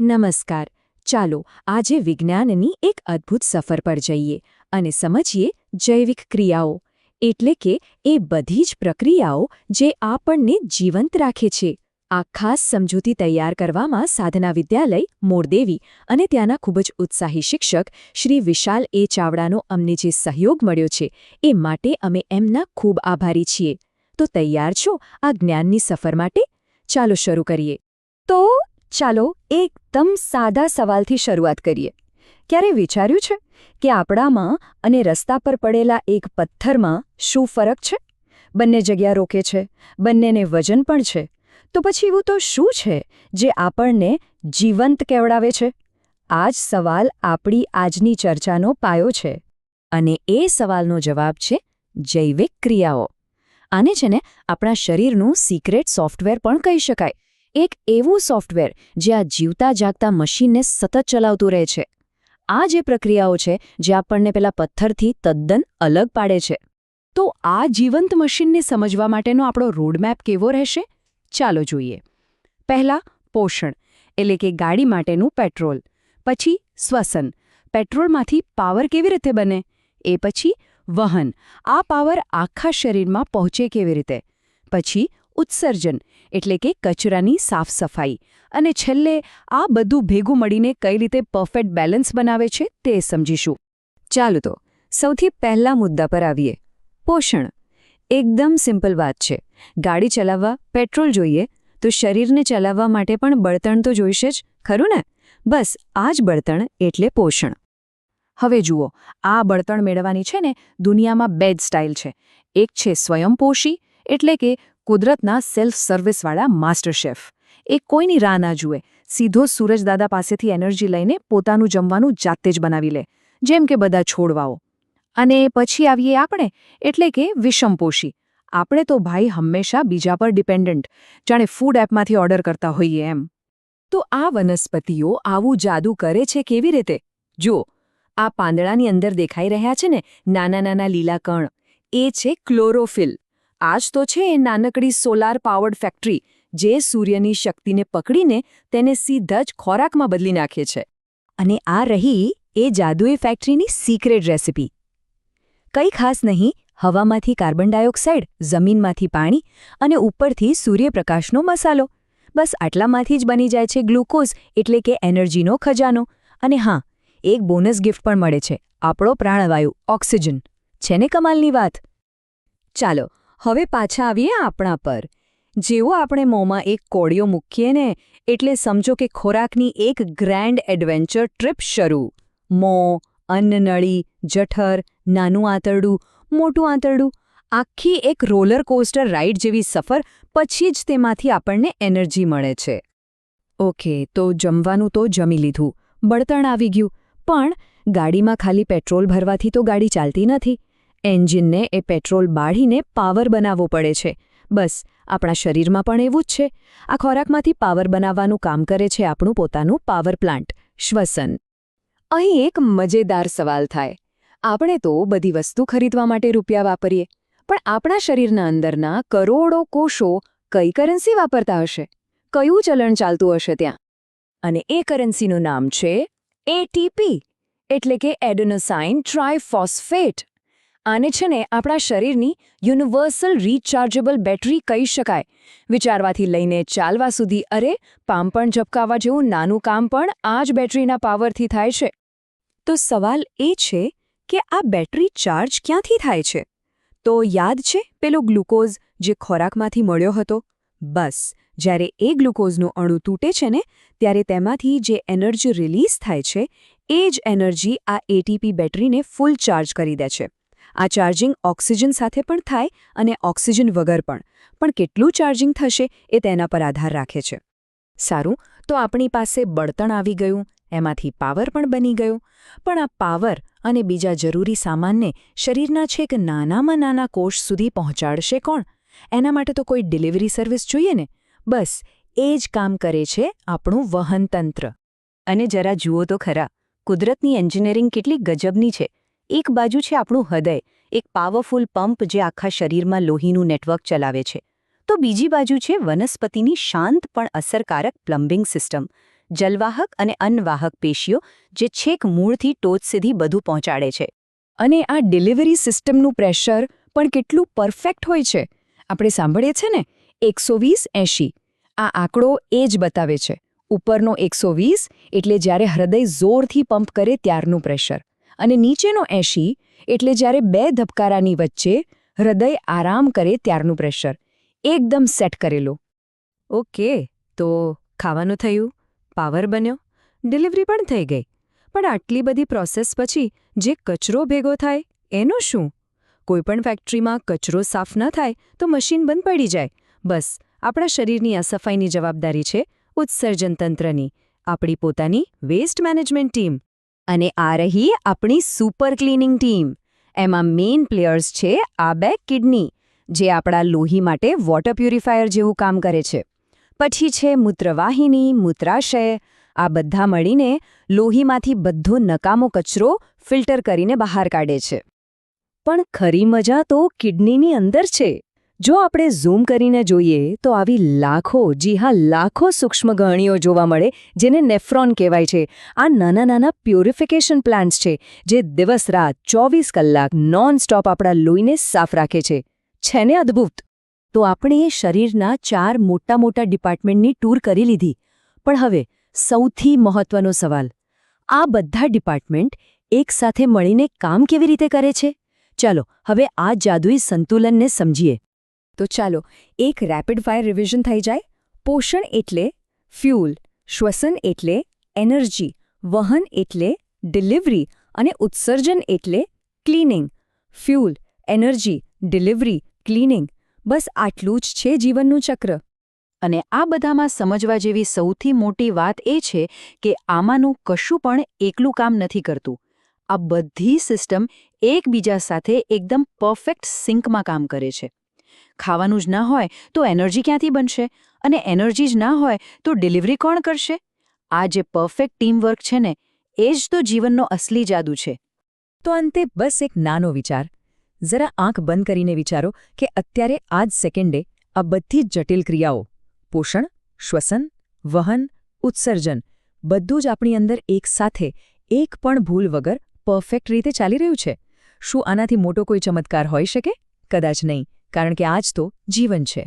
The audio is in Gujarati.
નમસ્કાર. ચાલો આજે વિજ્ઞાનની એક અદ્ભુત સફર પર જઈએ અને સમજીએ જૈવિક ક્રિયાઓ, એટલે કે એ બધી જ પ્રક્રિયાઓ જે આપણને જીવંત રાખે છે. આ ખાસ સમજૂતી તૈયાર કરવામાં સાધના વિદ્યાલય, મોરદેવી અને ત્યાંના ખૂબ જ ઉત્સાહી શિક્ષક શ્રી વિશાલ એ ચાવડાનો અમને જે સહયોગ મળ્યો છે એ માટે અમે એમના ખૂબ આભારી છીએ. તો તૈયાર છો આ જ્ઞાનની સફર માટે? ચાલો શરૂ કરીએ. ચાલો એકદમ સાદા સવાલથી શરૂઆત કરીએ. ક્યારે વિચાર્યું છે કે આપણામાં અને રસ્તા પર પડેલા એક પથ્થરમાં શું ફરક છે? બંને જગ્યા રોકે છે, બંનેને વજન પણ છે. તો પછી એવું તો શું છે જે આપણને જીવંત કેવડાવે છે? આ જ સવાલ આપણી આજની ચર્ચાનો પાયો છે. અને એ સવાલનો જવાબ છે જૈવિક ક્રિયાઓ. આને છે ને આપણા શરીરનું સિક્રેટ સોફ્ટવેર પણ કહી શકાય. એક એવું સોફ્ટવેર જે આ જીવતા જાગતા મશીનને સતત ચલાવતું રહે છે. આ જે પ્રક્રિયાઓ છે જે આપણને પેલા પથ્થરથી તદ્દન અલગ પાડે છે. તો આ જીવંત મશીનને સમજવા માટેનો આપણો રોડમેપ કેવો રહેશે? ચાલો જોઈએ. પહેલા પોષણ, એટલે કે ગાડી માટેનું પેટ્રોલ. પછી શ્વસન, પેટ્રોલમાંથી પાવર કેવી રીતે બને? એ પછી વહન, આ પાવર આખા શરીરમાં પહોંચે કેવી રીતે? પછી ઉત્સર્જન, એટલે કે કચરાની સાફ સફાઈ. અને છેલ્લે આ બધું ભેગું મળીને કઈ રીતે પરફેક્ટ બેલેન્સ બનાવે છે તે સમજીશું. ચાલો તો સૌથી પહેલા મુદ્દા પર આવીએ. પોષણ. એકદમ સિમ્પલ વાત છે. ગાડી ચલાવવા પેટ્રોલ જોઈએ તો શરીરને ચલાવવા માટે પણ બળતણ તો જોઈશે જ, ખરું ને? બસ આ જ બળતણ એટલે પોષણ. હવે જુઓ, આ બળતણ મેળવવાની છે ને દુનિયામાં બે જ સ્ટાઇલ છે. એક છે સ્વયંપોષી, એટલે કે કુદરતના સેલ્ફ સર્વિસવાળા માસ્ટર શેફ. એ કોઈની રાહ ના જુએ, સીધો સૂરજદાદા પાસેથી એનર્જી લઈને પોતાનું જમવાનું જાતે જ બનાવી લે, જેમ કે બધા છોડવાઓ. અને પછી આવીએ આપણે, એટલે કે વિષમપોષી. આપણે તો ભાઈ હંમેશા બીજા પર ડિપેન્ડન્ટ, જાણે ફૂડ એપમાંથી ઓર્ડર કરતા હોઈએ એમ. તો આ વનસ્પતિઓ આવું જાદુ કરે છે કેવી રીતે? જુઓ, આ પાંદડાની અંદર દેખાઈ રહ્યા છે ને નાના નાના લીલા કણ, એ છે ક્લોરોફિલ. આ જ તો છે એ નાનકડી સોલાર પાવર્ડ ફેક્ટરી જે સૂર્યની શક્તિને પકડીને તેને સીધા જ ખોરાકમાં બદલી નાખે છે. અને આ રહી એ જાદુઈ ફેક્ટરીની સિક્રેટ રેસિપી. કંઈ ખાસ નહીં, હવામાંથી કાર્બન ડાયોક્સાઇડ, જમીનમાંથી પાણી અને ઉપરથી સૂર્યપ્રકાશનો મસાલો. બસ આટલામાંથી જ બની જાય છે ગ્લુકોઝ, એટલે કે એનર્જીનો ખજાનો. અને હા, એક બોનસ ગિફ્ટ પણ મળે છે, આપણો પ્રાણવાયુ ઓક્સિજન. છે ને કમાલની વાત? ચાલો હવે પાછા આવીએ આપણા પર. જેવો આપણે મોંમાં એક કોળિયો મૂકીએ ને એટલે સમજો કે ખોરાકની એક ગ્રેન્ડ એડવેન્ચર ટ્રીપ શરૂ. મોં, અન્નનળી, જઠર, નાનું આંતરડું, મોટું આંતરડું, આખી એક રોલર કોસ્ટર રાઇડ જેવી સફર પછી જ તેમાંથી આપણને એનર્જી મળે છે. ઓકે, તો જમવાનું તો જમી લીધું, બળતણ આવી ગયું, પણ ગાડીમાં ખાલી પેટ્રોલ ભરવાથી તો ગાડી ચાલતી નથી. એન્જિનને એ પેટ્રોલ બાળીને પાવર બનાવવો પડે છે. બસ આપણા શરીરમાં પણ એવું જ છે. આ ખોરાકમાંથી પાવર બનાવવાનું કામ કરે છે આપણું પોતાનું પાવર પ્લાન્ટ, શ્વસન. અહીં એક મજેદાર સવાલ થાય. આપણે તો બધી વસ્તુ ખરીદવા માટે રૂપિયા વાપરીએ, પણ આપણા શરીરના અંદરના કરોડો કોષો કઈ કરન્સી વાપરતા હશે? કયું ચલણ ચાલતું હશે ત્યાં? અને એ કરન્સીનું નામ છે એટીપી, એટલે કે એડેનોસાઇન ટ્રાઇફોસ્ફેટ. આને છે ને આપણા શરીરની યુનિવર્સલ રિચાર્જેબલ બેટરી કહી શકાય. વિચારવાથી લઈને ચાલવા સુધી, અરે પામ પણ ઝબકાવવા જેવું નાનું કામ પણ આ જ બેટરીના પાવરથી થાય છે. તો સવાલ એ છે કે આ બેટરી ચાર્જ ક્યાંથી થાય છે? તો યાદ છે પેલો ગ્લુકોઝ જે ખોરાકમાંથી મળ્યો હતો? બસ જ્યારે એ ગ્લુકોઝનું અણુ તૂટે છે ને ત્યારે તેમાંથી જે એનર્જી રિલીઝ થાય છે એ જ એનર્જી આ એટીપી બેટરીને ફૂલ ચાર્જ કરી દે છે. આ ચાર્જિંગ ઓક્સિજન સાથે પણ થાય અને ઓક્સિજન વગર પણ. પણ કેટલું ચાર્જિંગ થશે એ તેના પર આધાર રાખે છે. સારું, તો આપણી પાસે બળતણ આવી ગયું, એમાંથી પાવર પણ બની ગયો. પણ આ પાવર અને બીજા જરૂરી સામાનને શરીરના છેક નાનામાં નાના કોષ સુધી પહોંચાડશે કોણ? એના માટે તો કોઈ ડિલિવરી સર્વિસ જોઈએ ને. બસ એ જ કામ કરે છે આપણું વહનતંત્ર. અને જરા જુઓ તો ખરા, કુદરતની એન્જિનિયરિંગ કેટલી ગજબની છે. એક બાજુ છે આપણું હૃદય, એક પાવરફુલ પંપ જે આખા શરીરમાં લોહીનું નેટવર્ક ચલાવે છે. તો બીજી બાજુ છે વનસ્પતિની શાંત પણ અસરકારક પ્લમ્બિંગ સિસ્ટમ, જલવાહક અને અન્નવાહક પેશીઓ જે છેક મૂળથી ટોચ સુધી બધું પહોંચાડે છે. અને આ ડિલિવરી સિસ્ટમનું પ્રેશર પણ કેટલું પરફેક્ટ હોય છે. આપણે સાંભળીએ છે ને 120-80. આ આંકડો એ જ બતાવે છે. ઉપરનો 120 એટલે જ્યારે હૃદય જોરથી પંપ કરે ત્યારનું પ્રેશર, અને નીચેનો 80 એટલે જ્યારે બે ધબકારાની વચ્ચે હૃદય આરામ કરે ત્યારનું પ્રેશર. એકદમ સેટ કરેલું. ઓકે, તો ખાવાનું થયું, પાવર બન્યો, ડિલિવરી પણ થઈ ગઈ. પણ આટલી બધી પ્રોસેસ પછી જે કચરો ભેગો થાય એનું શું? કોઈપણ ફેક્ટરીમાં કચરો સાફ ન થાય તો મશીન બંધ પડી જાય. બસ આપણા શરીરની આ સફાઈની જવાબદારી છે ઉત્સર્જન તંત્રની, આપણી પોતાની વેસ્ટ મેનેજમેન્ટ ટીમ. અને આ રહી આપણી સુપર ક્લિનિંગ ટીમ. એમાં મેઇન પ્લેયર્સ છે આ બે કિડની, જે આપણા લોહી માટે વોટર પ્યુરિફાયર જેવું કામ કરે છે. પછી છે મૂત્રવાહિની, મૂત્રાશય. આ બધા મળીને લોહીમાંથી બધો નકામો કચરો ફિલ્ટર કરીને બહાર કાઢે છે. પણ ખરી મજા તો કિડનીની અંદર છે. જો આપણે ઝૂમ કરીને જોઈએ તો આવી લાખો સૂક્ષ્મ ગળણીઓ જોવા મળે, જેને નેફ્રોન કહેવાય છે. આ નાના નાના પ્યુરિફિકેશન પ્લાન્ટ્સ છે જે દિવસ-રાત 24 કલાક નોન-સ્ટોપ આપણા લોહીને સાફ રાખે છે. છે ને અદ્ભુત? તો આપણે શરીરના 4 મોટા ડિપાર્ટમેન્ટની ટૂર કરી લીધી. પણ હવે સૌથી મહત્વનો સવાલ, આ બધા ડિપાર્ટમેન્ટ એકસાથે મળીને કામ કેવી રીતે કરે છે? ચાલો હવે આ જાદુઈ સંતુલનને સમજીએ. તો ચાલો એક રેપિડ ફાયર રિવિઝન થઈ જાય. પોષણ એટલે ફ્યુલ, શ્વસન એટલે એનર્જી, વહન એટલે ડિલિવરી, અને ઉત્સર્જન એટલે cleaning. Fuel, energy, delivery, cleaning, બસ આટલું જ છે જીવનનું ચક્ર. અને આ બધામાં સમજવા જેવી સૌથી મોટી વાત એ છે કે આમાંનું કશું પણ એકલું કામ નથી કરતું. આ બધી સિસ્ટમ એકબીજા સાથે એકદમ પરફેક્ટ સિંકમાં કામ કરે છે. ખાવાનું જ ના હોય તો એનર્જી ક્યાંથી બનશે? અને એનર્જી જ ના હોય તો ડિલિવરી કોણ કરશે? આ જે પરફેક્ટ ટીમવર્ક છે ને, એ જ તો જીવનનો અસલી જાદુ છે. તો અંતે બસ એક નાનો વિચાર. જરા આંખ બંધ કરીને વિચારો કે અત્યારે આ જ સેકન્ડે આ બધી જ જટિલ ક્રિયાઓ, પોષણ, શ્વસન, વહન, ઉત્સર્જન, બધું જ આપણી અંદર એકસાથે એક પણ ભૂલ વગર પરફેક્ટ રીતે ચાલી રહ્યું છે. શું આનાથી મોટો કોઈ ચમત્કાર હોઈ શકે? કદાચ નહીં, કારણ કે આ જ તો જીવન છે.